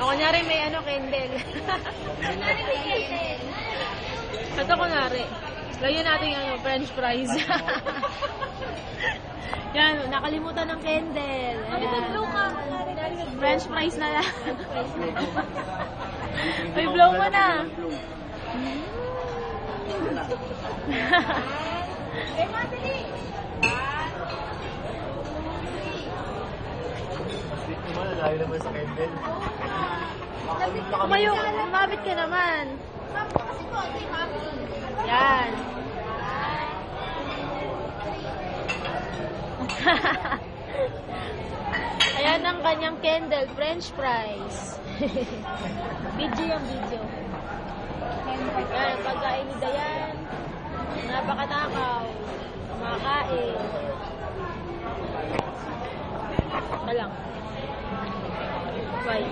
kunyari may ano, candle. Kunyari may candle. Ito kunyari. Lagyan natin ano, french fries. Yan, nakalimutan ng candle. Mag-blow ka. French fries na lang. May blow mo na. Eh, mabili. Malayo naman sa candle. Tumayo, umabit ka naman. Kasi po, ito yung mabili. Yan. Ayan ang kanyang candle, french fries. Video yung video. Yan, ang pagkain ni Dayan. Napakatakaw. Kumakain. Ito lang. Bye.